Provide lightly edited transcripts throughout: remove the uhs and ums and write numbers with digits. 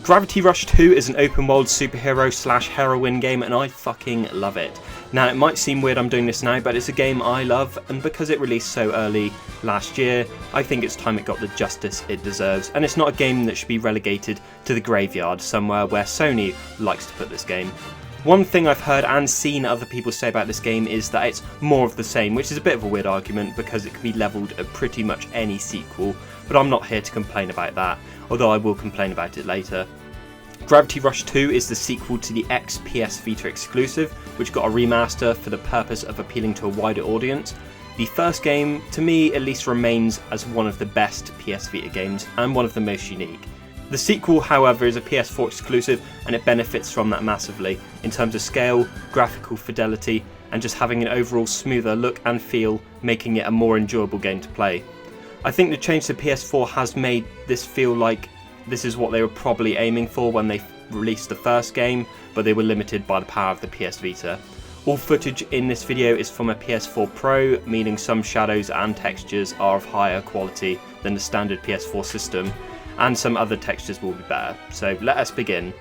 Gravity Rush 2 is an open world superhero / heroine game and I fucking love it. Now it might seem weird I'm doing this now, but it's a game I love, and because it released so early last year, I think it's time it got the justice it deserves, and it's not a game that should be relegated to the graveyard somewhere where Sony likes to put this game. One thing I've heard and seen other people say about this game is that it's more of the same, which is a bit of a weird argument because it can be levelled at pretty much any sequel, but I'm not here to complain about that, although I will complain about it later. Gravity Rush 2 is the sequel to the ex-PS Vita exclusive, which got a remaster for the purpose of appealing to a wider audience. The first game, to me at least, remains as one of the best PS Vita games and one of the most unique. The sequel, however, is a PS4 exclusive and it benefits from that massively in terms of scale, graphical fidelity, and just having an overall smoother look and feel, making it a more enjoyable game to play. I think the change to PS4 has made this feel like this is what they were probably aiming for when they released the first game, but they were limited by the power of the PS Vita. All footage in this video is from a PS4 Pro, meaning some shadows and textures are of higher quality than the standard PS4 system, and some other textures will be better. So let us begin.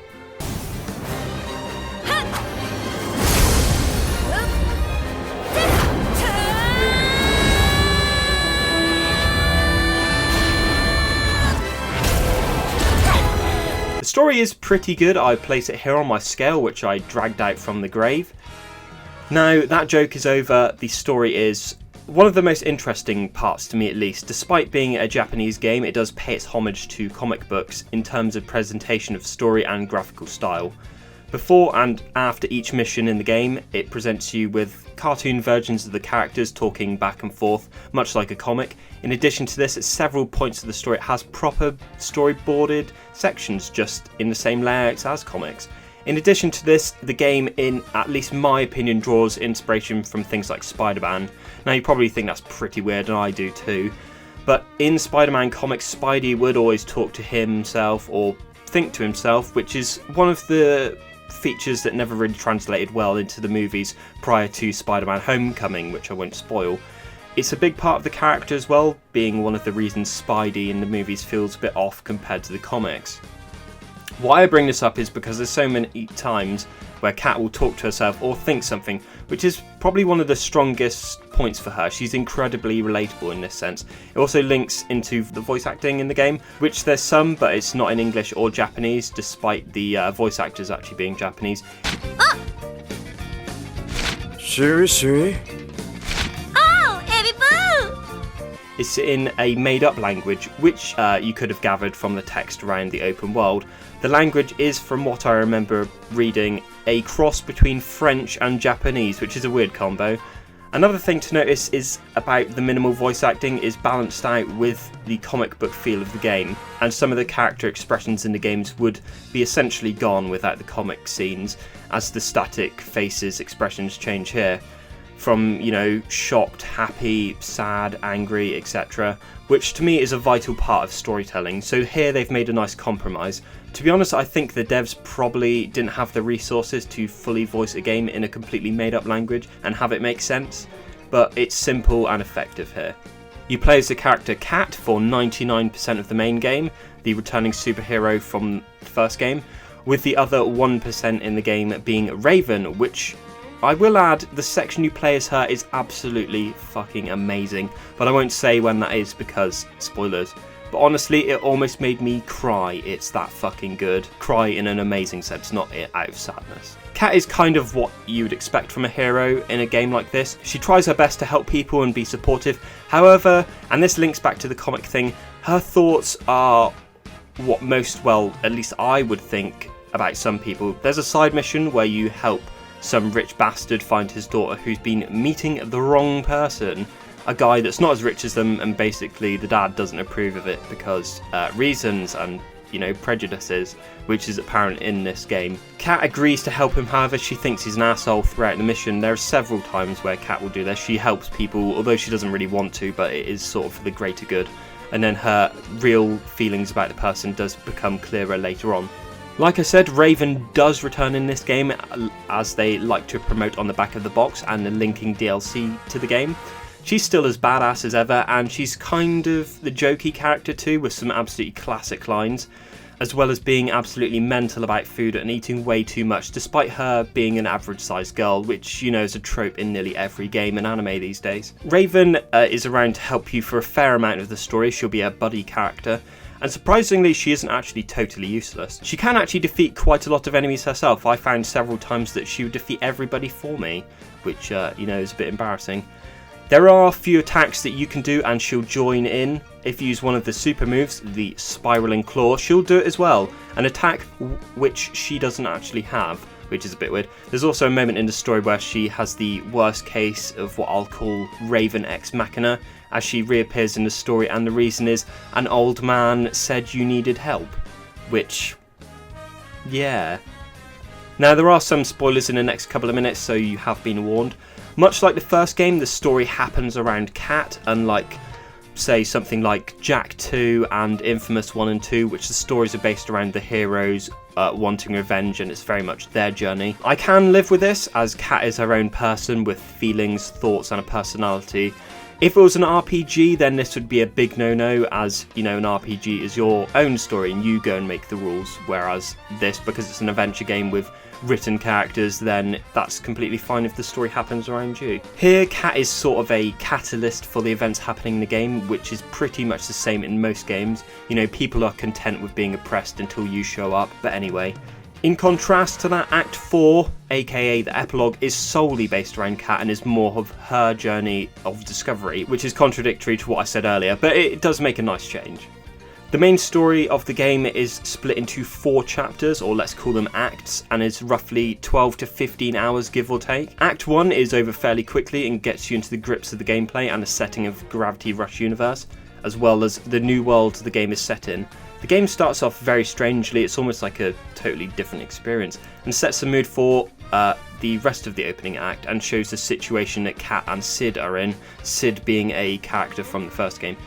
The story is pretty good. I place it here on my scale, which I dragged out from the grave. Now that joke is over, the story is one of the most interesting parts to me at least. Despite being a Japanese game, it does pay its homage to comic books in terms of presentation of story and graphical style. Before and after each mission in the game, it presents you with cartoon versions of the characters talking back and forth, much like a comic. In addition to this, at several points of the story, it has proper storyboarded sections just in the same layouts as comics. In addition to this, the game, in at least my opinion, draws inspiration from things like Spider-Man. Now you probably think that's pretty weird, and I do too, but in Spider-Man comics, Spidey would always talk to himself or think to himself, which is one of the features that never really translated well into the movies prior to Spider-Man Homecoming, which I won't spoil. It's a big part of the character as well, being one of the reasons Spidey in the movies feels a bit off compared to the comics. Why I bring this up is because there's so many times where Kat will talk to herself or think something, which is probably one of the strongest points for her. She's incredibly relatable in this sense. It also links into the voice acting in the game, which there's some, but it's not in English or Japanese, despite the voice actors actually being Japanese. Ah! Shui. Oh, Eddie-boo! It's in a made-up language, which you could have gathered from the text around the open world. The language is, from what I remember reading, a cross between French and Japanese, which is a weird combo. Another thing to notice is about the minimal voice acting is balanced out with the comic book feel of the game, and some of the character expressions in the games would be essentially gone without the comic scenes, as the static faces expressions change here. From, shocked, happy, sad, angry, etc., which to me is a vital part of storytelling, so here they've made a nice compromise. To be honest, I think the devs probably didn't have the resources to fully voice a game in a completely made up language and have it make sense, but it's simple and effective here. You play as the character Kat for 99% of the main game, the returning superhero from the first game, with the other 1% in the game being Raven, which I will add, the section you play as her is absolutely fucking amazing, but I won't say when that is because spoilers. But honestly, it almost made me cry. It's that fucking good. Cry in an amazing sense, not out of sadness. Kat is kind of what you would expect from a hero in a game like this. She tries her best to help people and be supportive. However, and this links back to the comic thing, her thoughts are what most, well, at least I would think about some people. There's a side mission where you help some rich bastard find his daughter who's been meeting the wrong person, a guy that's not as rich as them, and basically the dad doesn't approve of it because reasons and prejudices, which is apparent in this game. Kat agrees to help him, however she thinks he's an asshole throughout the mission. There are several times where Kat will do this. She helps people, although she doesn't really want to, but it is sort of for the greater good, and then her real feelings about the person does become clearer later on. Like I said, Raven does return in this game, as they like to promote on the back of the box and the linking DLC to the game. She's still as badass as ever, and she's kind of the jokey character too, with some absolutely classic lines. as well as being absolutely mental about food and eating way too much, despite her being an average-sized girl, which, you know, is a trope in nearly every game and anime these days. Raven is around to help you for a fair amount of the story. She'll be a buddy character, and surprisingly, she isn't actually totally useless. She can actually defeat quite a lot of enemies herself. I found several times that she would defeat everybody for me, which, you know, is a bit embarrassing. There are a few attacks that you can do and she'll join in. If you use one of the super moves, the Spiraling Claw, she'll do it as well. An attack which she doesn't actually have, which is a bit weird. There's also a moment in the story where she has the worst case of what I'll call Raven Ex Machina, as she reappears in the story, and the reason is an old man said you needed help. Which, yeah. Now there are some spoilers in the next couple of minutes, so you have been warned. Much like the first game, the story happens around Kat, unlike, say, something like Jak 2 and Infamous 1 and 2, which the stories are based around the heroes wanting revenge, and it's very much their journey. I can live with this, as Kat is her own person with feelings, thoughts and a personality. If it was an RPG, then this would be a big no-no, as, you know, an RPG is your own story and you go and make the rules, whereas this, because it's an adventure game with written characters, then that's completely fine if the story happens around you. Here, Kat is sort of a catalyst for the events happening in the game, which is pretty much the same in most games. You know, people are content with being oppressed until you show up, but anyway. In contrast to that, Act 4, aka the epilogue, is solely based around Kat and is more of her journey of discovery, which is contradictory to what I said earlier, but it does make a nice change. The main story of the game is split into 4 chapters, or let's call them acts, and is roughly 12 to 15 hours give or take. Act 1 is over fairly quickly and gets you into the grips of the gameplay and the setting of Gravity Rush universe, as well as the new world the game is set in. The game starts off very strangely. It's almost like a totally different experience, and sets the mood for the rest of the opening act and shows the situation that Kat and Sid are in, Sid being a character from the first game.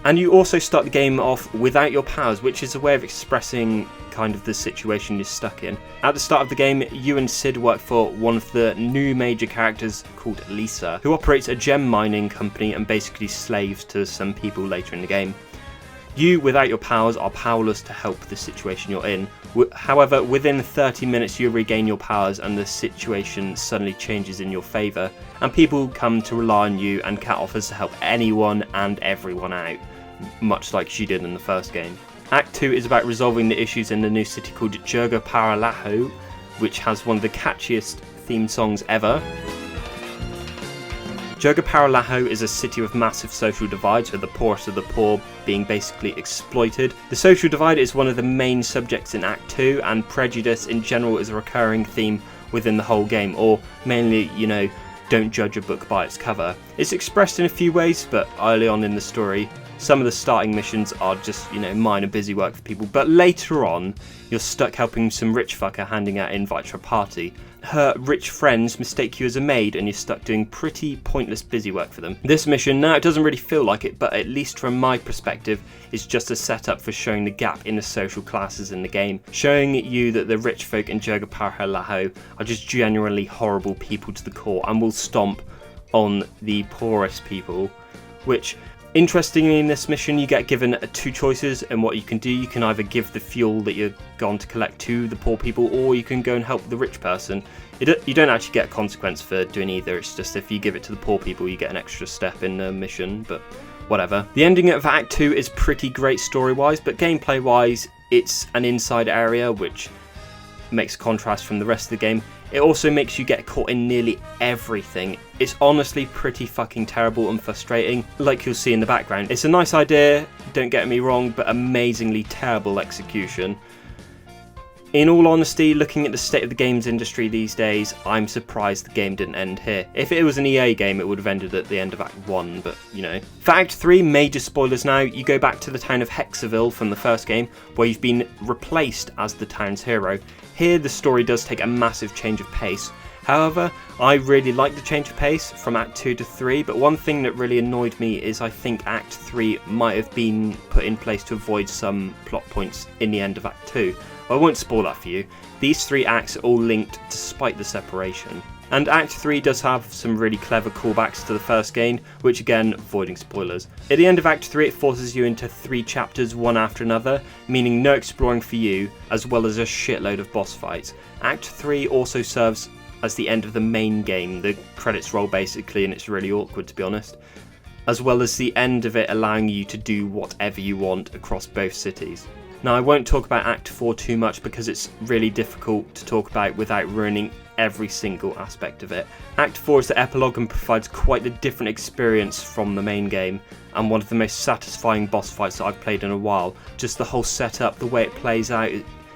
And you also start the game off without your powers, which is a way of expressing kind of the situation you're stuck in. At the start of the game, you and Sid work for one of the new major characters called Lisa, who operates a gem mining company and basically slaves to some people later in the game. You, without your powers, are powerless to help the situation you're in. However, within 30 minutes you regain your powers and the situation suddenly changes in your favour, and people come to rely on you, and Kat offers to help anyone and everyone out, much like she did in the first game. Act 2 is about resolving the issues in the new city called Jurga Paralaho, which has one of the catchiest theme songs ever. Jurga Paralaho is a city with massive social divides, with the poorest of the poor being basically exploited. The social divide is one of the main subjects in Act 2, and prejudice in general is a recurring theme within the whole game, or mainly, you know, don't judge a book by its cover. It's expressed in a few ways, but early on in the story, some of the starting missions are just, you know, minor busy work for people, but later on, you're stuck helping some rich fucker handing out invites for a party. Her rich friends mistake you as a maid, and you're stuck doing pretty pointless busy work for them. This mission, now it doesn't really feel like it, but at least from my perspective, is just a setup for showing the gap in the social classes in the game, showing you that the rich folk in Jurga Paralaho are just genuinely horrible people to the core and will stomp on the poorest people, which, interestingly, in this mission you get given 2 choices in what you can do. You can either give the fuel that you're gone to collect to the poor people, or you can go and help the rich person. You don't actually get a consequence for doing either, it's just if you give it to the poor people you get an extra step in the mission, but whatever. The ending of Act 2 is pretty great story-wise, but gameplay-wise it's an inside area, which makes a contrast from the rest of the game. It also makes you get caught in nearly everything. It's honestly pretty fucking terrible and frustrating, like you'll see in the background. It's a nice idea, don't get me wrong, but amazingly terrible execution. In all honesty, looking at the state of the games industry these days, I'm surprised the game didn't end here. If it was an EA game, it would have ended at the end of Act 1, but, you know. For Act 3, major spoilers now, you go back to the town of Hexaville from the first game, where you've been replaced as the town's hero. Here, the story does take a massive change of pace. However, I really like the change of pace from Act 2 to 3, but one thing that really annoyed me is I think Act 3 might have been put in place to avoid some plot points in the end of Act 2. I won't spoil that for you. These 3 acts are all linked despite the separation. And Act 3 does have some really clever callbacks to the first game, which again, avoiding spoilers. At the end of Act 3 it forces you into 3 chapters one after another, meaning no exploring for you, as well as a shitload of boss fights. Act 3 also serves as the end of the main game, the credits roll basically, and it's really awkward to be honest, as well as the end of it allowing you to do whatever you want across both cities. Now I won't talk about Act 4 too much because it's really difficult to talk about without ruining every single aspect of it. Act 4 is the epilogue and provides quite a different experience from the main game, and one of the most satisfying boss fights that I've played in a while. Just the whole setup, the way it plays out,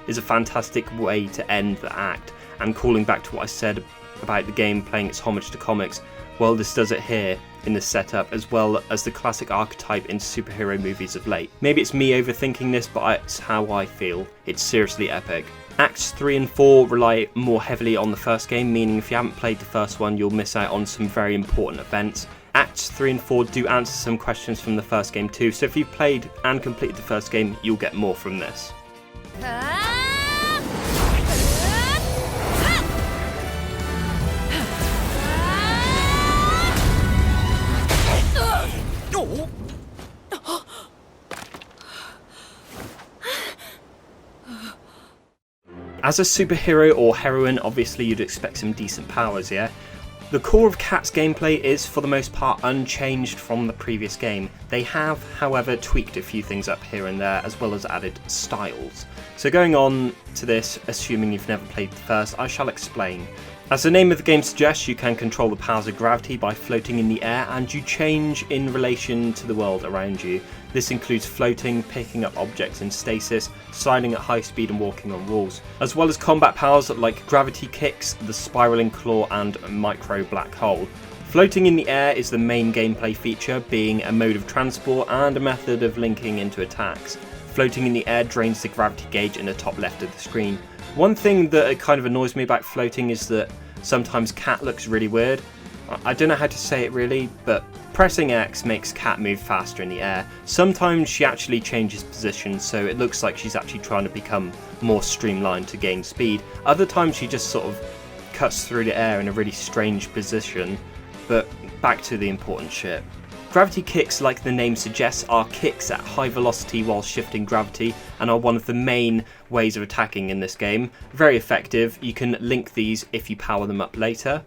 is a fantastic way to end the act, and calling back to what I said about the game playing its homage to comics, well, this does it here in this setup, as well as the classic archetype in superhero movies of late. Maybe it's me overthinking this, but it's how I feel. It's seriously epic. Acts 3 and 4 rely more heavily on the first game, meaning if you haven't played the first one, you'll miss out on some very important events. Acts 3 and 4 do answer some questions from the first game too, so if you've played and completed the first game, you'll get more from this. As a superhero or heroine, obviously you'd expect some decent powers, yeah? The core of Cat's gameplay is for the most part unchanged from the previous game. They have, however, tweaked a few things up here and there, as well as added styles. So going on to this, assuming you've never played the first, I shall explain. As the name of the game suggests, you can control the powers of gravity by floating in the air, and you change in relation to the world around you. This includes floating, picking up objects in stasis, sliding at high speed and walking on walls, as well as combat powers like gravity kicks, the spiraling claw and micro black hole. Floating in the air is the main gameplay feature, being a mode of transport and a method of linking into attacks. Floating in the air drains the gravity gauge in the top left of the screen. One thing that kind of annoys me about floating is that sometimes Cat looks really weird. I don't know how to say it really, but pressing X makes Cat move faster in the air. Sometimes she actually changes position, so it looks like she's actually trying to become more streamlined to gain speed. Other times she just sort of cuts through the air in a really strange position. But back to the important shit. Gravity kicks, like the name suggests, are kicks at high velocity while shifting gravity, and are one of the main ways of attacking in this game. Very effective. You can link these if you power them up later.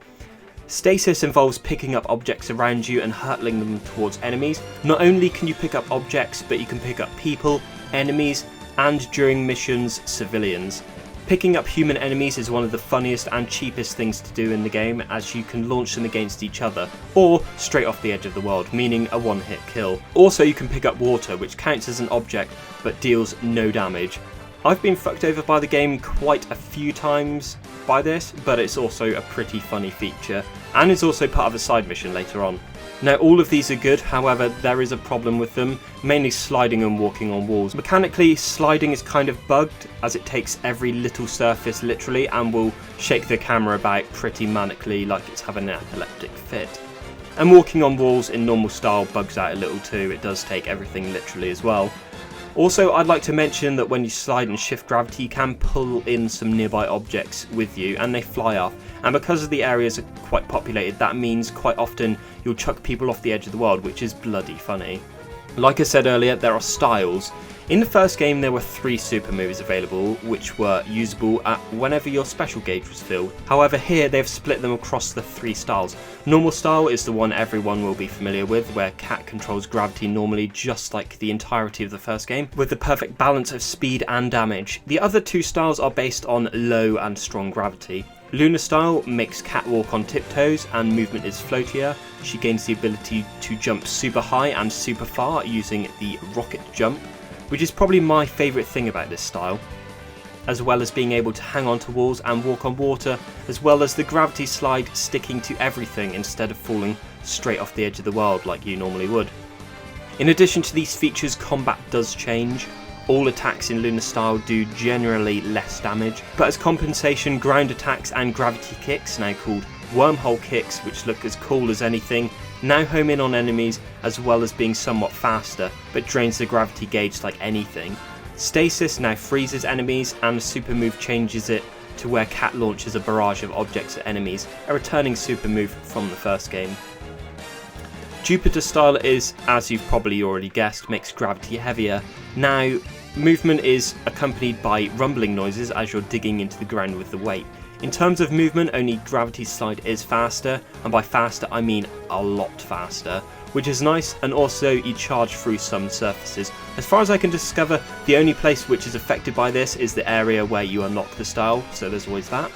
Stasis involves picking up objects around you and hurtling them towards enemies. Not only can you pick up objects, but you can pick up people, enemies, and during missions, civilians. Picking up human enemies is one of the funniest and cheapest things to do in the game, as you can launch them against each other, or straight off the edge of the world, meaning a one-hit kill. Also, you can pick up water, which counts as an object, but deals no damage. I've been fucked over by the game quite a few times by this, but it's also a pretty funny feature, and is also part of a side mission later on. Now, all of these are good, however there is a problem with them, mainly sliding and walking on walls. Mechanically, sliding is kind of bugged, as it takes every little surface literally and will shake the camera about pretty manically like it's having an epileptic fit. And walking on walls in normal style bugs out a little too, it does take everything literally as well. Also, I'd like to mention that when you slide and shift gravity, you can pull in some nearby objects with you and they fly off. And because of the areas are quite populated, that means quite often you'll chuck people off the edge of the world, which is bloody funny. Like I said earlier, there are styles. In the first game there were 3 super moves available, which were usable at whenever your special gauge was filled. However, here they've split them across the 3 styles. Normal style is the one everyone will be familiar with, where Cat controls gravity normally just like the entirety of the first game, with the perfect balance of speed and damage. The other 2 styles are based on low and strong gravity. Lunar style makes Cat walk on tiptoes and movement is floatier. She gains the ability to jump super high and super far using the rocket jump, which is probably my favourite thing about this style, as well as being able to hang onto walls and walk on water, as well as the gravity slide sticking to everything instead of falling straight off the edge of the world like you normally would. In addition to these features, combat does change. All attacks in Lunar style do generally less damage, but as compensation, ground attacks and gravity kicks, now called wormhole kicks, which look as cool as anything, now home in on enemies, as well as being somewhat faster, but drains the gravity gauge like anything. Stasis now freezes enemies, and the super move changes it to where Cat launches a barrage of objects at enemies, a returning super move from the first game. Jupiter style is, as you've probably already guessed, makes gravity heavier. Now, movement is accompanied by rumbling noises as you're digging into the ground with the weight. In terms of movement, only gravity slide is faster, and by faster I mean a lot faster, which is nice, and also you charge through some surfaces. As far as I can discover, the only place which is affected by this is the area where you unlock the style, so there's always that.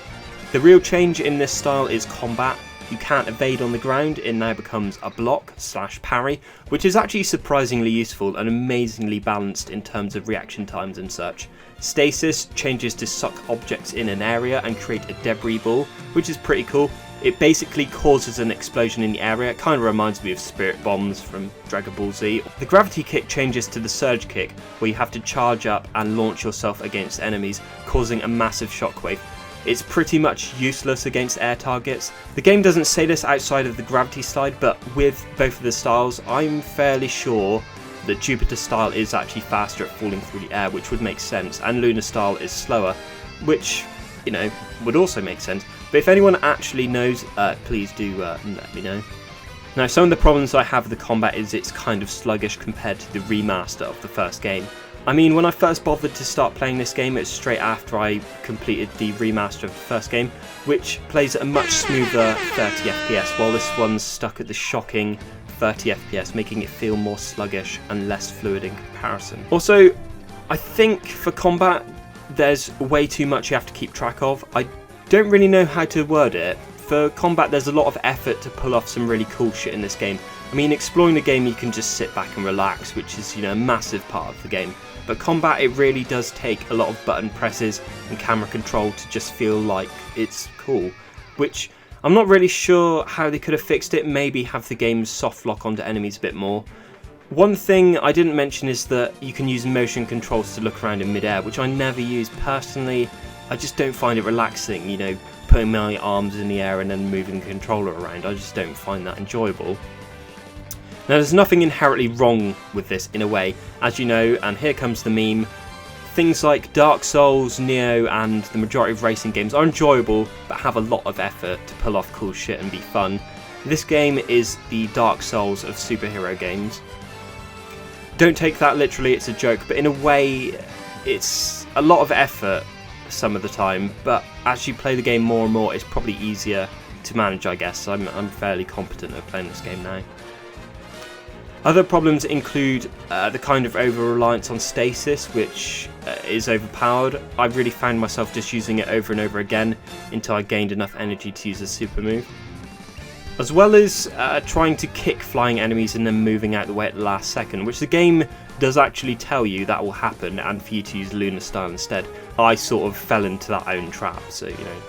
The real change in this style is combat. You can't evade on the ground, it now becomes a block / parry, which is actually surprisingly useful and amazingly balanced in terms of reaction times and such. Stasis changes to suck objects in an area and create a debris ball, which is pretty cool. It basically causes an explosion in the area. It kind of reminds me of spirit bombs from Dragon Ball Z. The gravity kick changes to the surge kick, where you have to charge up and launch yourself against enemies, causing a massive shockwave. It's pretty much useless against air targets. The game doesn't say this outside of the gravity slide, but with both of the styles, I'm fairly sure that Jupiter style is actually faster at falling through the air, which would make sense, and Lunar style is slower, which, you know, would also make sense. But if anyone actually knows, please do let me know. Now, some of the problems I have with the combat is it's kind of sluggish compared to the remaster of the first game. I mean, when I first bothered to start playing this game, it was straight after I completed the remaster of the first game, which plays at a much smoother 30 FPS, while this one's stuck at the shocking 30 FPS, making it feel more sluggish and less fluid in comparison. Also, I think for combat, there's way too much you have to keep track of. I don't really know how to word it. For combat, there's a lot of effort to pull off some really cool shit in this game. I mean, exploring the game, you can just sit back and relax, which is, you know, a massive part of the game. But combat, it really does take a lot of button presses and camera control to just feel like it's cool, which I'm not really sure how they could have fixed it. Maybe have the game soft lock onto enemies a bit more. One thing I didn't mention is that you can use motion controls to look around in midair, which I never use personally. I just don't find it relaxing, you know, putting my arms in the air and then moving the controller around. I just don't find that enjoyable. Now, there's nothing inherently wrong with this in a way, as you know, and here comes the meme. Things like Dark Souls, Neo, and the majority of racing games are enjoyable, but have a lot of effort to pull off cool shit and be fun. This game is the Dark Souls of superhero games. Don't take that literally, it's a joke, but in a way, it's a lot of effort some of the time, but as you play the game more and more, it's probably easier to manage, I guess. I'm fairly competent at playing this game now. Other problems include the kind of over-reliance on stasis, which is overpowered. I really found myself just using it over and over again until I gained enough energy to use a super move. As well as trying to kick flying enemies and then moving out the way at the last second, which the game does actually tell you that will happen and for you to use Lunar style instead. I sort of fell into that own trap, so you know.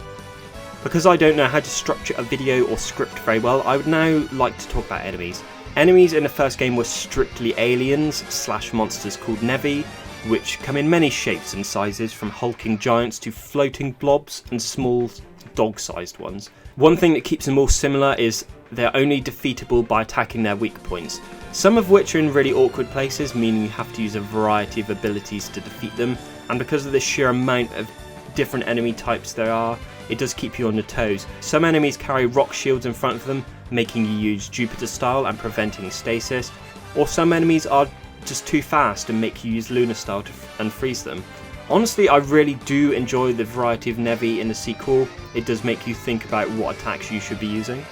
Because I don't know how to structure a video or script very well, I would now like to talk about enemies. Enemies in the first game were strictly aliens / monsters called Nevi, which come in many shapes and sizes, from hulking giants to floating blobs and small dog-sized ones. One thing that keeps them all similar is they're only defeatable by attacking their weak points, some of which are in really awkward places, meaning you have to use a variety of abilities to defeat them, and because of the sheer amount of different enemy types there are, it does keep you on your toes. Some enemies carry rock shields in front of them, making you use Jupiter style and preventing stasis, or some enemies are just too fast and make you use Lunar style and freeze them. Honestly, I really do enjoy the variety of Nevi in the sequel. It does make you think about what attacks you should be using.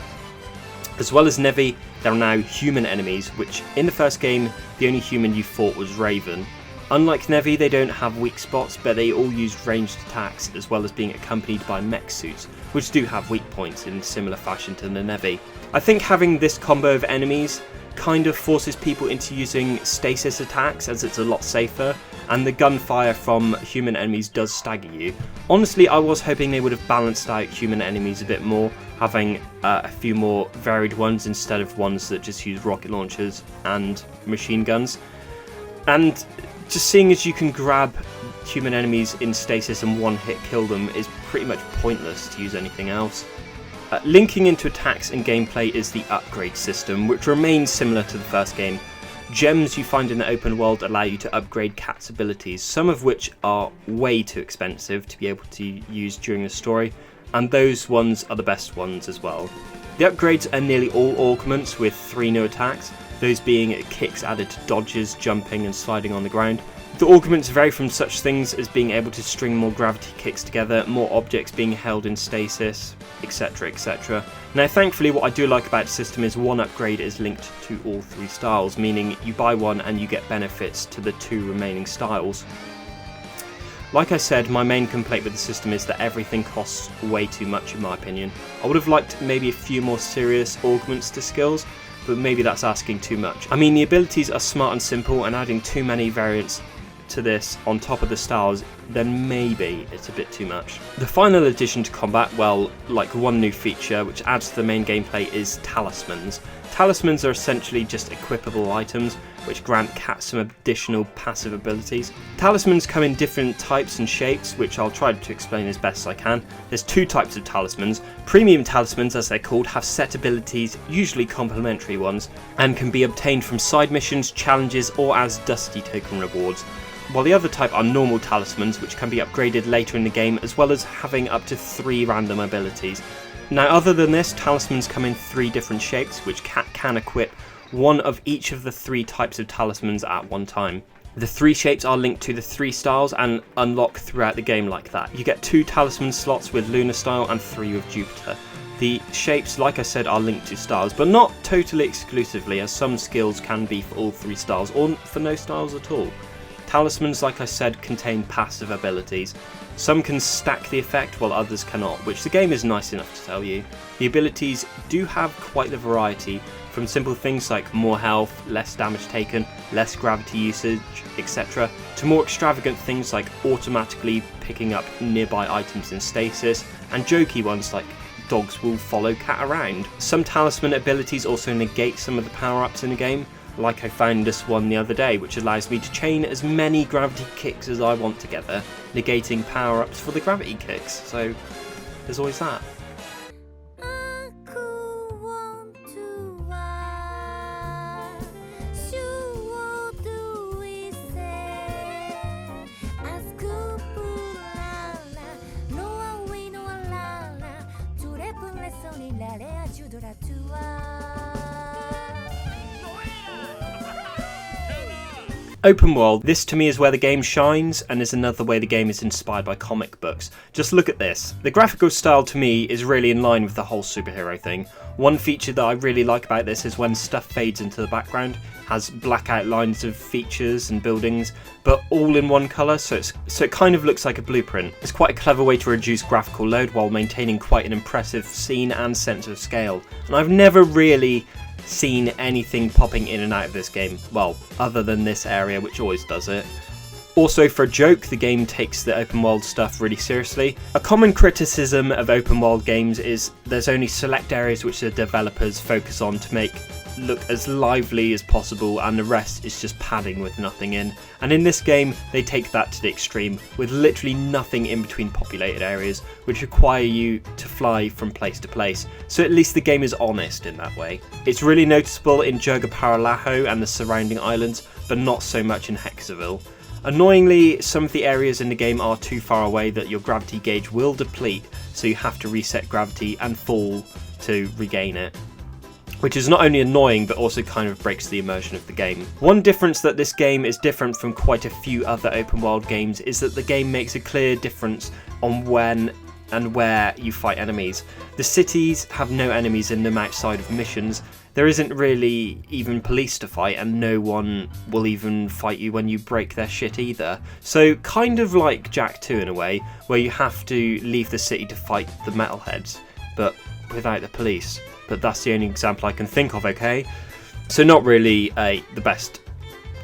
As well as Nevi, there are now human enemies, which in the first game, the only human you fought was Raven. Unlike Nevi, they don't have weak spots, but they all use ranged attacks, as well as being accompanied by mech suits, which do have weak points in similar fashion to the Nevi. I think having this combo of enemies kind of forces people into using stasis attacks, as it's a lot safer, and the gunfire from human enemies does stagger you. Honestly, I was hoping they would have balanced out human enemies a bit more, having a few more varied ones instead of ones that just use rocket launchers and machine guns. And just seeing as you can grab human enemies in stasis and one hit kill them is pretty much pointless to use anything else. Linking into attacks and gameplay is the upgrade system, which remains similar to the first game. Gems you find in the open world allow you to upgrade Cat's abilities, some of which are way too expensive to be able to use during the story, and those ones are the best ones as well. The upgrades are nearly all augments with 3 new attacks, those being kicks added to dodges, jumping and sliding on the ground. The augments vary from such things as being able to string more gravity kicks together, more objects being held in stasis, etc, etc. Now thankfully what I do like about the system is one upgrade is linked to all 3 styles, meaning you buy one and you get benefits to the 2 remaining styles. Like I said, my main complaint with the system is that everything costs way too much in my opinion. I would have liked maybe a few more serious augments to skills, but maybe that's asking too much. I mean, the abilities are smart and simple, and adding too many variants to this on top of the styles, then maybe it's a bit too much. The final addition to combat, well, like one new feature which adds to the main gameplay, is talismans. Talismans are essentially just equipable items which grant Cat some additional passive abilities. Talismans come in different types and shapes, which I'll try to explain as best as I can. There's 2 types of talismans. Premium talismans, as they're called, have set abilities, usually complementary ones, and can be obtained from side missions, challenges, or as Dusty token rewards. While the other type are normal talismans, which can be upgraded later in the game, as well as having up to 3 random abilities. Now other than this, talismans come in 3 different shapes, which Cat can equip one of each of the 3 types of talismans at one time. The 3 shapes are linked to the 3 styles and unlock throughout the game like that. You get 2 talisman slots with Lunar style and 3 with Jupiter. The shapes, like I said, are linked to styles, but not totally exclusively, as some skills can be for all 3 styles, or for no styles at all. Talismans, like I said, contain passive abilities. Some can stack the effect while others cannot, which the game is nice enough to tell you. The abilities do have quite the variety, from simple things like more health, less damage taken, less gravity usage, etc., to more extravagant things like automatically picking up nearby items in stasis, and jokey ones like dogs will follow Cat around. Some talisman abilities also negate some of the power-ups in the game, like I found this one the other day, which allows me to chain as many gravity kicks as I want together, negating power-ups for the gravity kicks, so there's always that. Open world, this to me is where the game shines, and is another way the game is inspired by comic books. Just look at this. The graphical style to me is really in line with the whole superhero thing. One feature that I really like about this is when stuff fades into the background, has black outlines of features and buildings, but all in one colour, so it kind of looks like a blueprint. It's quite a clever way to reduce graphical load while maintaining quite an impressive scene and sense of scale. And I've never really seen anything popping in and out of this game, well, other than this area, which always does it. Also, for a joke, the game takes the open world stuff really seriously. A common criticism of open world games is there's only select areas which the developers focus on to make look as lively as possible, and the rest is just padding with nothing in. And in this game, they take that to the extreme, with literally nothing in between populated areas, which require you to fly from place to place. So at least the game is honest in that way. It's really noticeable in Jurga and the surrounding islands, but not so much in Hexaville. Annoyingly, some of the areas in the game are too far away that your gravity gauge will deplete, so you have to reset gravity and fall to regain it, which is not only annoying but also kind of breaks the immersion of the game. One difference that this game is different from quite a few other open world games is that the game makes a clear difference on when and where you fight enemies. The cities have no enemies in them outside of missions. There isn't really even police to fight, and no one will even fight you when you break their shit either. So kind of like Jak 2 in a way, where you have to leave the city to fight the metalheads, but without the police. But that's the only example I can think of, okay? So not really the best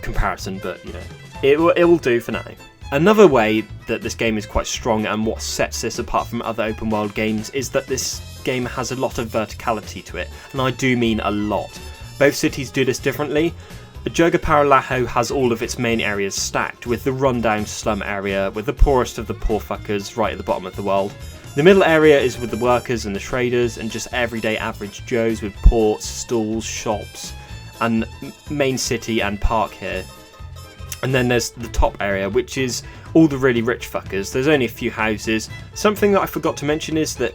comparison, but you know, it will do for now. Another way that this game is quite strong, and what sets this apart from other open world games, is that this game has a lot of verticality to it, and I do mean a lot. Both cities do this differently. Jurga has all of its main areas stacked, with the rundown slum area with the poorest of the poor fuckers right at the bottom of the world. The middle area is with the workers and the traders and just everyday average Joes with ports, stalls, shops, and main city and park here. And then there's the top area, which is all the really rich fuckers. There's only a few houses. Something that I forgot to mention is that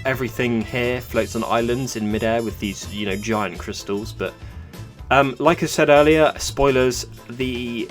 everything here floats on islands in midair with these, you know, giant crystals. But like I said earlier, spoilers, the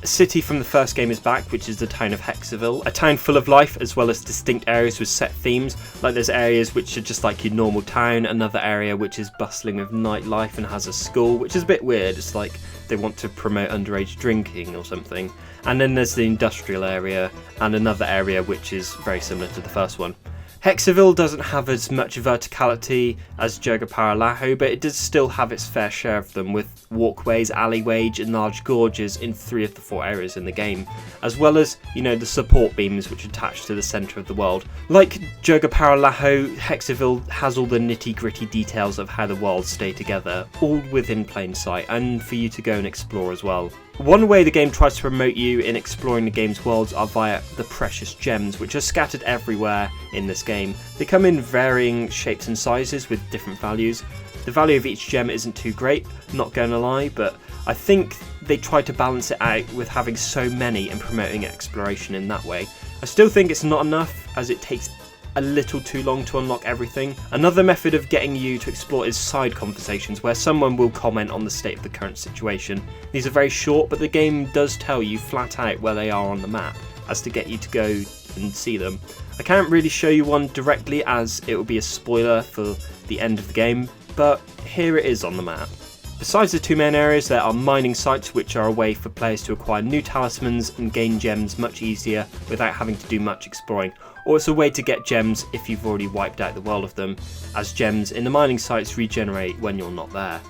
city from the first game is back, which is the town of Hexaville. A town full of life, as well as distinct areas with set themes. Like there's areas which are just like your normal town, another area which is bustling with nightlife and has a school, which is a bit weird. It's like they want to promote underage drinking or something. And then there's the industrial area and another area which is very similar to the first one. Hexaville doesn't have as much verticality as Jogapara-Laho, but it does still have its fair share of them, with walkways, alleyways and large gorges in 3 of the 4 areas in the game, as well as, you know, the support beams which attach to the centre of the world. Like Jogapara-Laho, Hexaville has all the nitty-gritty details of how the worlds stay together, all within plain sight, and for you to go and explore as well. One way the game tries to promote you in exploring the game's worlds are via the precious gems, which are scattered everywhere in this game. They come in varying shapes and sizes with different values. The value of each gem isn't too great, not gonna lie, but I think they try to balance it out with having so many and promoting exploration in that way. I still think it's not enough, as it takes a little too long to unlock everything. Another method of getting you to explore is side conversations, where someone will comment on the state of the current situation. These are very short, but the game does tell you flat out where they are on the map, as to get you to go and see them. I can't really show you one directly, as it will be a spoiler for the end of the game, but here it is on the map. Besides the 2 main areas, there are mining sites, which are a way for players to acquire new talismans and gain gems much easier without having to do much exploring. Or it's a way to get gems if you've already wiped out the world of them, as gems in the mining sites regenerate when you're not there.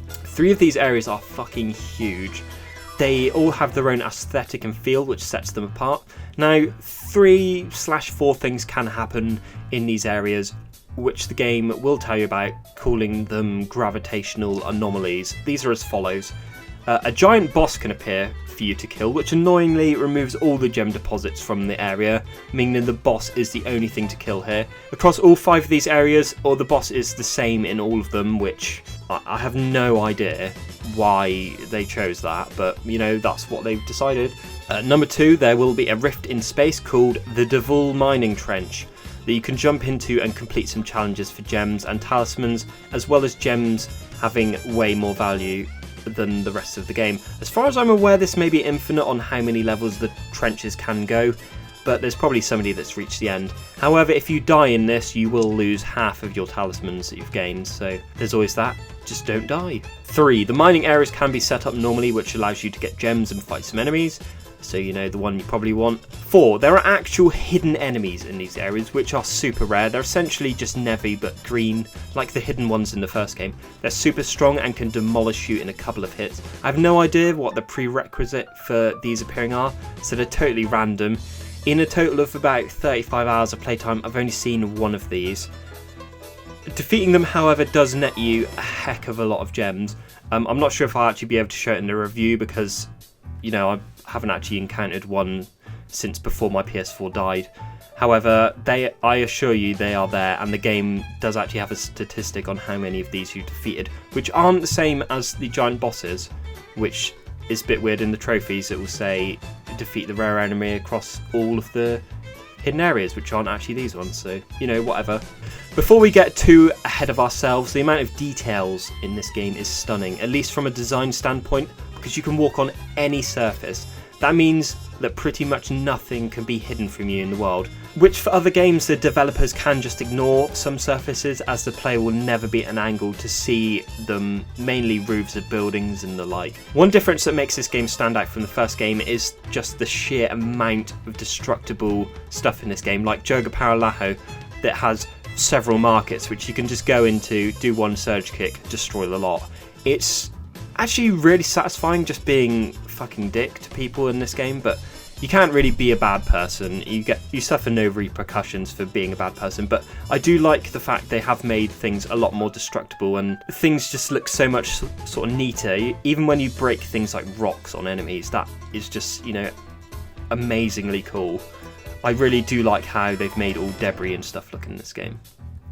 3 of these areas are fucking huge. They all have their own aesthetic and feel, which sets them apart. Now, 3/4 things can happen in these areas, which the game will tell you about, calling them gravitational anomalies. These are as follows. A giant boss can appear for you to kill, which annoyingly removes all the gem deposits from the area, meaning the boss is the only thing to kill here. Across all 5 of these areas, or the boss is the same in all of them, which I have no idea why they chose that, but you know, that's what they've decided. Number 2, there will be a rift in space called the Devul Mining Trench that you can jump into and complete some challenges for gems and talismans, as well as gems having way more value than the rest of the game. As far as I'm aware, this may be infinite on how many levels the trenches can go, but there's probably somebody that's reached the end. However, if you die in this, you will lose half of your talismans that you've gained, so there's always that. Just don't die. 3, the mining areas can be set up normally, which allows you to get gems and fight some enemies, so you know the one you probably want. 4, there are actual hidden enemies in these areas, which are super rare. They're essentially just Nevi but green, like the hidden ones in the first game. They're super strong and can demolish you in a couple of hits. I have no idea what the prerequisite for these appearing are, so they're totally random. In a total of about 35 hours of playtime, I've only seen one of these. Defeating them, however, does net you a heck of a lot of gems. I'm not sure if I'll actually be able to show it in the review, because you know, I haven't actually encountered one since before my PS4 died. However, I assure you they are there, and the game does actually have a statistic on how many of these you defeated, which aren't the same as the giant bosses, which is a bit weird. In the trophies it will say defeat the rare enemy across all of the hidden areas, which aren't actually these ones, so you know, whatever. Before we get too ahead of ourselves, the amount of details in this game is stunning, at least from a design standpoint, because you can walk on any surface. That means that pretty much nothing can be hidden from you in the world, which for other games the developers can just ignore some surfaces, as the player will never be at an angle to see them, mainly roofs of buildings and the like. One difference that makes this game stand out from the first game is just the sheer amount of destructible stuff in this game, like Jogapara-Laho, that has several markets which you can just go into, do one surge kick, destroy the lot. It's actually really satisfying just being fucking dick to people in this game, but you can't really be a bad person. You suffer no repercussions for being a bad person, but I do like the fact they have made things a lot more destructible, and things just look so much sort of neater. Even when you break things like rocks on enemies, that is just, you know, amazingly cool. I really do like how they've made all debris and stuff look in this game.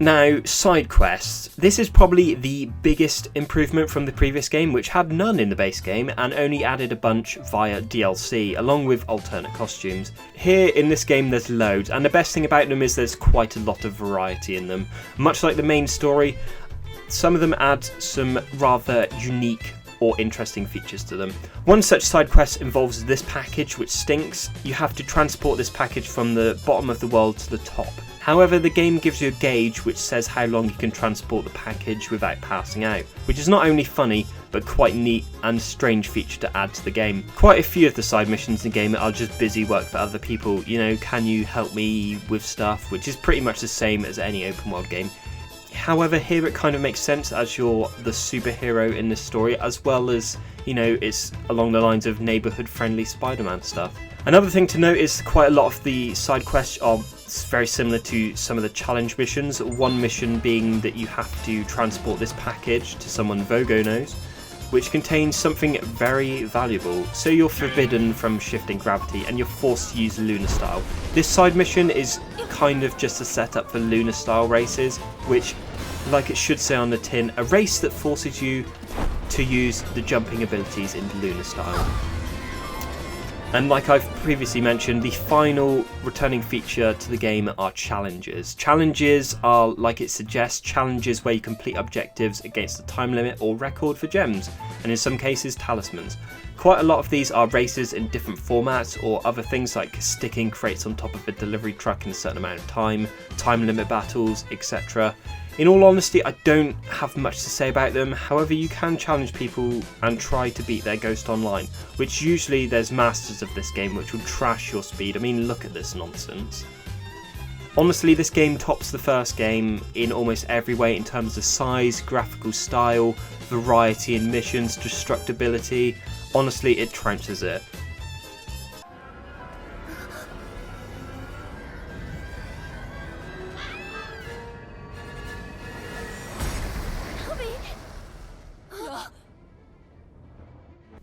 Now, side quests. This is probably the biggest improvement from the previous game, which had none in the base game and only added a bunch via DLC, along with alternate costumes. Here in this game there's loads, and the best thing about them is there's quite a lot of variety in them. Much like the main story, some of them add some rather unique or interesting features to them. One such side quest involves this package, which stinks. You have to transport this package from the bottom of the world to the top. However, the game gives you a gauge which says how long you can transport the package without passing out, which is not only funny, but quite neat and strange feature to add to the game. Quite a few of the side missions in the game are just busy work for other people, you know, can you help me with stuff, which is pretty much the same as any open world game. However, here it kind of makes sense as you're the superhero in this story, as well as, you know, it's along the lines of neighbourhood friendly Spider-Man stuff. Another thing to note is quite a lot of the side quests are very similar to some of the challenge missions. One mission being that you have to transport this package to someone Vogo knows, which contains something very valuable. So you're forbidden from shifting gravity and you're forced to use lunar style. This side mission is kind of just a setup for lunar style races, which, like it should say on the tin, a race that forces you to use the jumping abilities in lunar style. And like I've previously mentioned, the final returning feature to the game are challenges. Challenges are, like it suggests, challenges where you complete objectives against a time limit or record for gems, and in some cases talismans. Quite a lot of these are races in different formats, or other things like sticking crates on top of a delivery truck in a certain amount of time limit battles, etc. In all honesty, I don't have much to say about them. However, you can challenge people and try to beat their ghost online, which usually there's masters of this game which will trash your speed. I mean, look at this nonsense. Honestly, this game tops the first game in almost every way in terms of size, graphical style, variety in missions, destructibility. Honestly, it trounces it.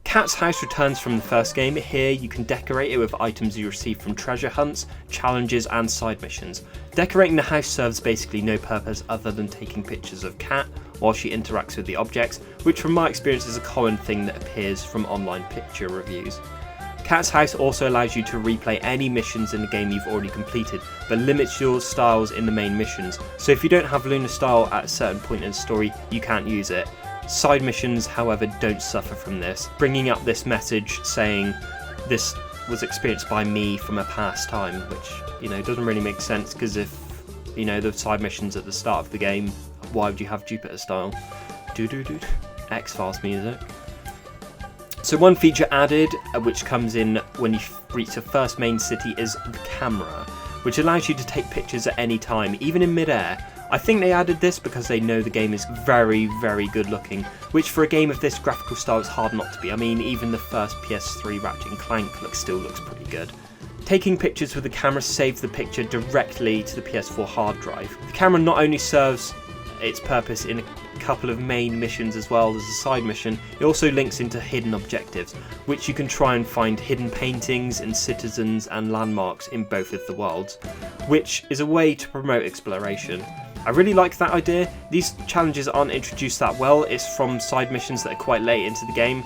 Cat's house returns from the first game. Here you can decorate it with items you receive from treasure hunts, challenges and side missions. Decorating the house serves basically no purpose other than taking pictures of Cat while she interacts with the objects, which from my experience is a common thing that appears from online picture reviews. Cat's house also allows you to replay any missions in the game you've already completed, but limits your styles in the main missions. So if you don't have lunar style at a certain point in the story, you can't use it. Side missions, however, don't suffer from this, bringing up this message saying this was experienced by me from a past time, which, you know, doesn't really make sense, because if, you know, the side missions at the start of the game, why would you have Jupiter style? X-Files music. So one feature added, which comes in when you reach the first main city, is the camera, which allows you to take pictures at any time, even in mid-air. I think they added this because they know the game is very, very good looking, which for a game of this graphical style is hard not to be. I mean, even the first PS3 Ratchet & Clank still looks pretty good. Taking pictures with the camera saves the picture directly to the PS4 hard drive. The camera not only serves its purpose in a couple of main missions as well as a side mission, it also links into hidden objectives, which you can try and find hidden paintings and citizens and landmarks in both of the worlds, which is a way to promote exploration. I really like that idea. These challenges aren't introduced that well. It's from side missions that are quite late into the game.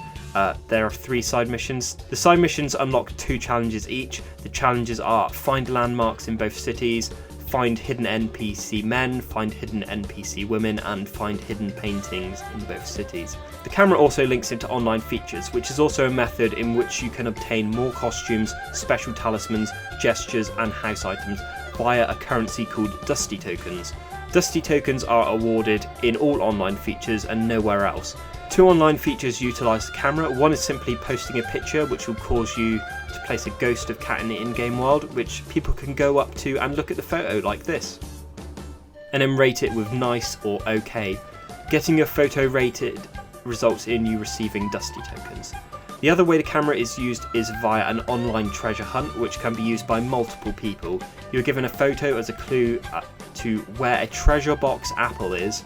There are 3 side missions. The side missions unlock 2 challenges each. The challenges are find landmarks in both cities, find hidden NPC men, find hidden NPC women, and find hidden paintings in both cities. The camera also links into online features, which is also a method in which you can obtain more costumes, special talismans, gestures, and house items via a currency called Dusty Tokens. Dusty Tokens are awarded in all online features and nowhere else. 2 online features utilise the camera. One is simply posting a picture which will cause you to place a ghost of Cat in the in-game world, which people can go up to and look at the photo like this, and then rate it with nice or okay. Getting your photo rated results in you receiving Dusty Tokens. The other way the camera is used is via an online treasure hunt, which can be used by multiple people. You're given a photo as a clue to where a treasure box apple is,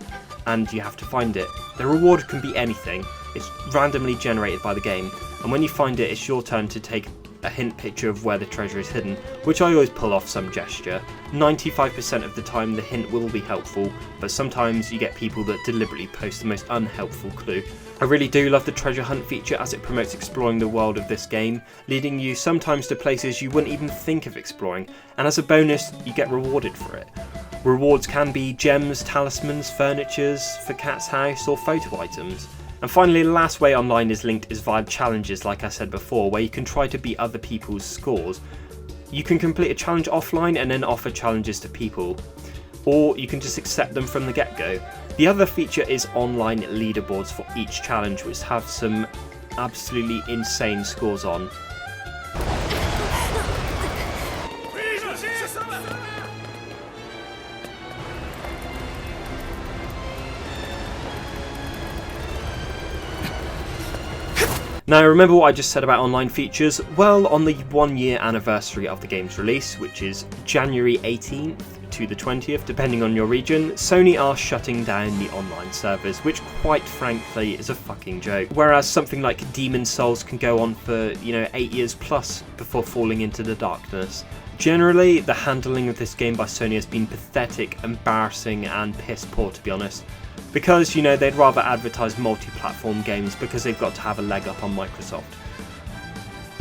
and you have to find it. The reward can be anything. It's randomly generated by the game, and when you find it, it's your turn to take a hint picture of where the treasure is hidden, which I always pull off some gesture. 95% of the time the hint will be helpful, but sometimes you get people that deliberately post the most unhelpful clue. I really do love the treasure hunt feature as it promotes exploring the world of this game, leading you sometimes to places you wouldn't even think of exploring, and as a bonus you get rewarded for it. Rewards can be gems, talismans, furnitures for Cat's house, or photo items. And finally, the last way online is linked is via challenges, like I said before, where you can try to beat other people's scores. You can complete a challenge offline and then offer challenges to people, or you can just accept them from the get-go. The other feature is online leaderboards for each challenge, which have some absolutely insane scores on. Now, remember what I just said about online features? Well, on the 1 year anniversary of the game's release, which is January 18th to the 20th, depending on your region, Sony are shutting down the online servers, which quite frankly is a fucking joke. Whereas something like Demon's Souls can go on for, 8 years plus before falling into the darkness. Generally, the handling of this game by Sony has been pathetic, embarrassing, and piss poor, to be honest. Because, they'd rather advertise multi-platform games because they've got to have a leg up on Microsoft.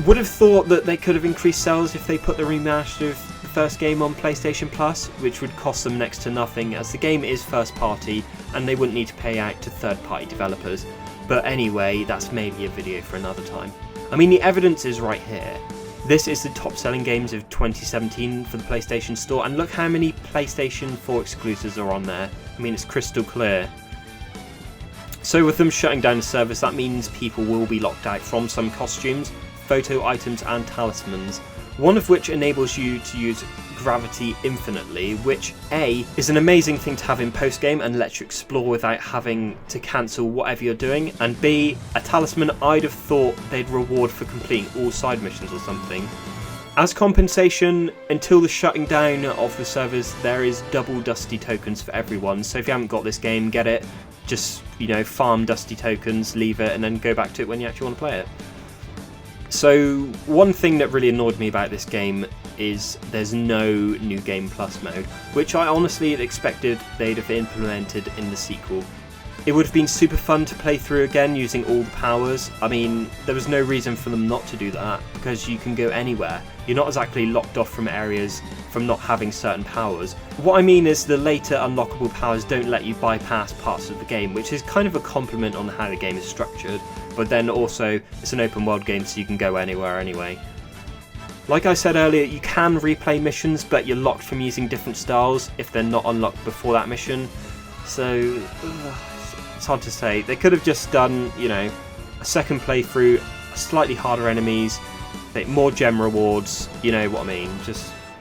Would have thought that they could have increased sales if they put the remaster of the first game on PlayStation Plus, which would cost them next to nothing as the game is first party and they wouldn't need to pay out to third party developers. But anyway, that's maybe a video for another time. I mean, the evidence is right here. This is the top selling games of 2017 for the PlayStation Store, and look how many PlayStation 4 exclusives are on there. I mean, it's crystal clear. So with them shutting down the service, that means people will be locked out from some costumes, photo items and talismans, one of which enables you to use gravity infinitely, which A, is an amazing thing to have in post-game and lets you explore without having to cancel whatever you're doing, and B, a talisman I'd have thought they'd reward for completing all side missions or something. As compensation, until the shutting down of the servers, there is double Dusty tokens for everyone, so if you haven't got this game, get it. Just, farm Dusty tokens, leave it, and then go back to it when you actually want to play it. So, one thing that really annoyed me about this game is there's no New Game Plus mode, which I honestly had expected they'd have implemented in the sequel. It would have been super fun to play through again using all the powers. I mean, there was no reason for them not to do that, because you can go anywhere. You're not exactly locked off from areas from not having certain powers. What I mean is the later unlockable powers don't let you bypass parts of the game, which is kind of a compliment on how the game is structured, but then also it's an open world game so you can go anywhere anyway. Like I said earlier, you can replay missions, but you're locked from using different styles if they're not unlocked before that mission. So, it's hard to say. They could have just done, a second playthrough, slightly harder enemies, more gem rewards, you know what I mean.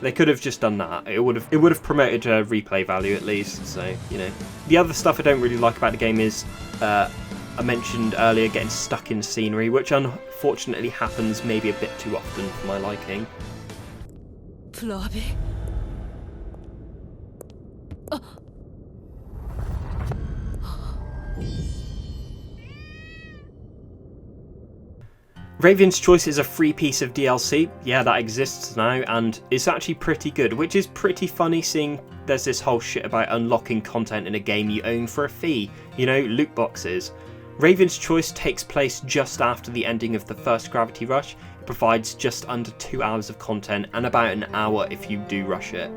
They could have just done that. It would have promoted a replay value at least. So, The other stuff I don't really like about the game is, I mentioned earlier, getting stuck in scenery, which unfortunately happens maybe a bit too often for my liking. Flavi? Raven's Choice is a free piece of DLC, yeah, that exists now, and it's actually pretty good, which is pretty funny seeing there's this whole shit about unlocking content in a game you own for a fee, loot boxes. Raven's Choice takes place just after the ending of the first Gravity Rush. It provides just under 2 hours of content and about an hour if you do rush it.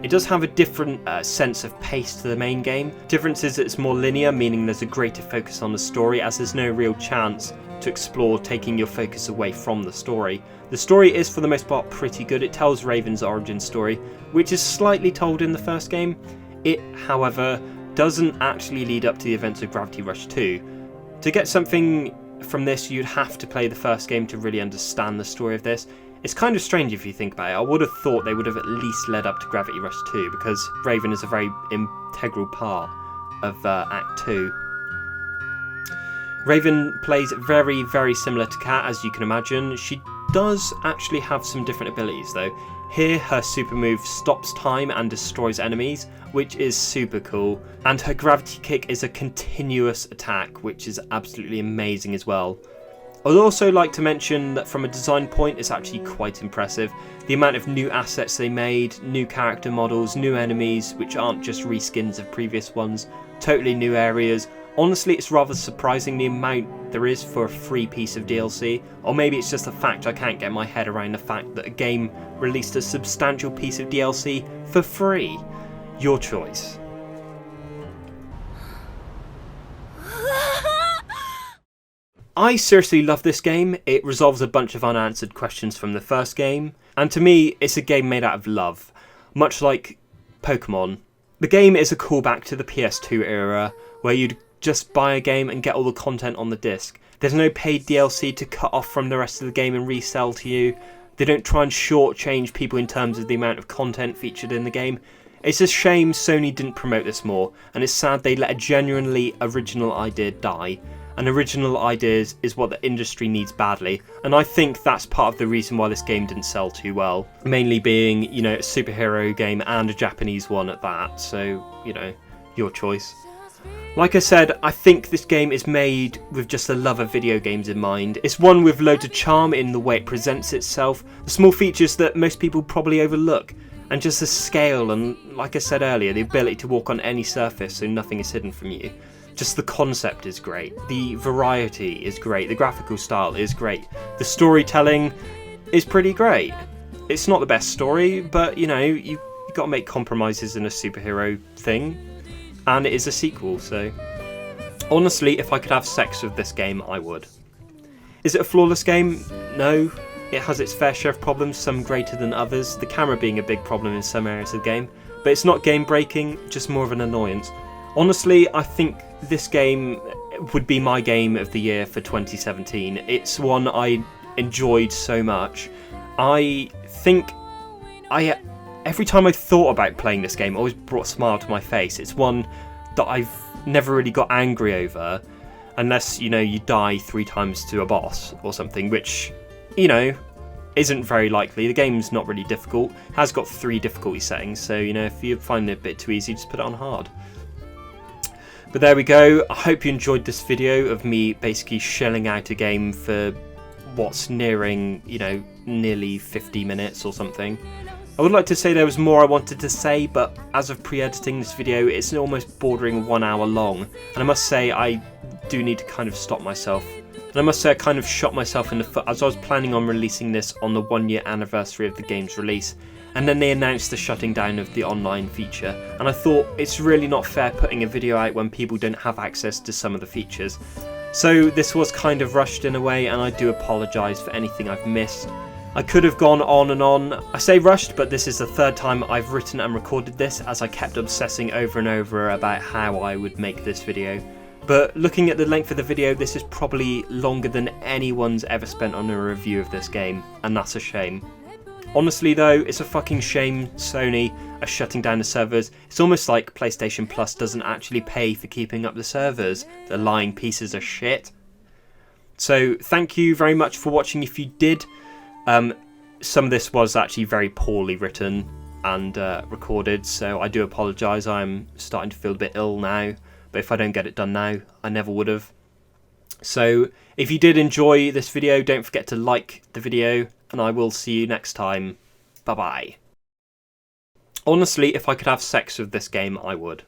It does have a different sense of pace to the main game. Difference is that it's more linear, meaning there's a greater focus on the story, as there's no real chance to explore taking your focus away from the story. The story is for the most part pretty good. It tells Raven's origin story, which is slightly told in the first game. It, however, doesn't actually lead up to the events of Gravity Rush 2. To get something from this, you'd have to play the first game to really understand the story of this. It's kind of strange if you think about it. I would have thought they would have at least led up to Gravity Rush 2, because Raven is a very integral part of Act 2. Raven plays very, very similar to Cat, as you can imagine. She does actually have some different abilities though. Here her super move stops time and destroys enemies, which is super cool. And her gravity kick is a continuous attack, which is absolutely amazing as well. I'd also like to mention that from a design point, it's actually quite impressive. The amount of new assets they made, new character models, new enemies, which aren't just reskins of previous ones, totally new areas. Honestly, it's rather surprising the amount there is for a free piece of DLC, or maybe it's just the fact I can't get my head around the fact that a game released a substantial piece of DLC for free. Your choice. I seriously love this game. It resolves a bunch of unanswered questions from the first game, and to me, it's a game made out of love, much like Pokemon. The game is a callback to the PS2 era, where you'd just buy a game and get all the content on the disc. There's no paid DLC to cut off from the rest of the game and resell to you. They don't try and shortchange people in terms of the amount of content featured in the game. It's a shame Sony didn't promote this more, and it's sad they let a genuinely original idea die. And original ideas is what the industry needs badly, and I think that's part of the reason why this game didn't sell too well. Mainly being, you know, a superhero game and a Japanese one at that, so, you know, your choice. Like I said, I think this game is made with just the love of video games in mind. It's one with loads of charm in the way it presents itself, the small features that most people probably overlook, and just the scale and, like I said earlier, the ability to walk on any surface so nothing is hidden from you. Just the concept is great, the variety is great, the graphical style is great, the storytelling is pretty great. It's not the best story, but you know, you've got to make compromises in a superhero thing, and it is a sequel, so honestly, if I could have sex with this game, I would. Is it a flawless game? No. It has its fair share of problems, some greater than others, the camera being a big problem in some areas of the game, but it's not game breaking, just more of an annoyance. Honestly, I think this game would be my game of the year for 2017. It's one I enjoyed so much. I think every time I thought about playing this game, it always brought a smile to my face. It's one that I've never really got angry over, unless, you know, you die 3 times to a boss or something, which, you know, isn't very likely. The game's not really difficult. It has got 3 difficulty settings, so, you know, if you find it a bit too easy, just put it on hard. But there we go. I hope you enjoyed this video of me basically shelling out a game for what's nearing, you know, nearly 50 minutes or something. I would like to say there was more I wanted to say, but as of pre-editing this video, it's almost bordering 1 hour long. And I must say, I do need to kind of stop myself. And I must say I kind of shot myself in the foot, as I was planning on releasing this on the 1-year anniversary of the game's release. And then they announced the shutting down of the online feature, and I thought it's really not fair putting a video out when people don't have access to some of the features. So this was kind of rushed in a way, and I do apologise for anything I've missed. I could have gone on and on. I say rushed, but this is the 3rd time I've written and recorded this, as I kept obsessing over and over about how I would make this video. But looking at the length of the video, this is probably longer than anyone's ever spent on a review of this game, and that's a shame. Honestly though, it's a fucking shame Sony are shutting down the servers. It's almost like PlayStation Plus doesn't actually pay for keeping up the servers. The lying pieces of shit. So thank you very much for watching if you did. Some of this was actually very poorly written and recorded, so I do apologise. I'm starting to feel a bit ill now, but if I don't get it done now, I never would have. So if you did enjoy this video, don't forget to like the video, and I will see you next time. Bye bye. Honestly, if I could have sex with this game, I would.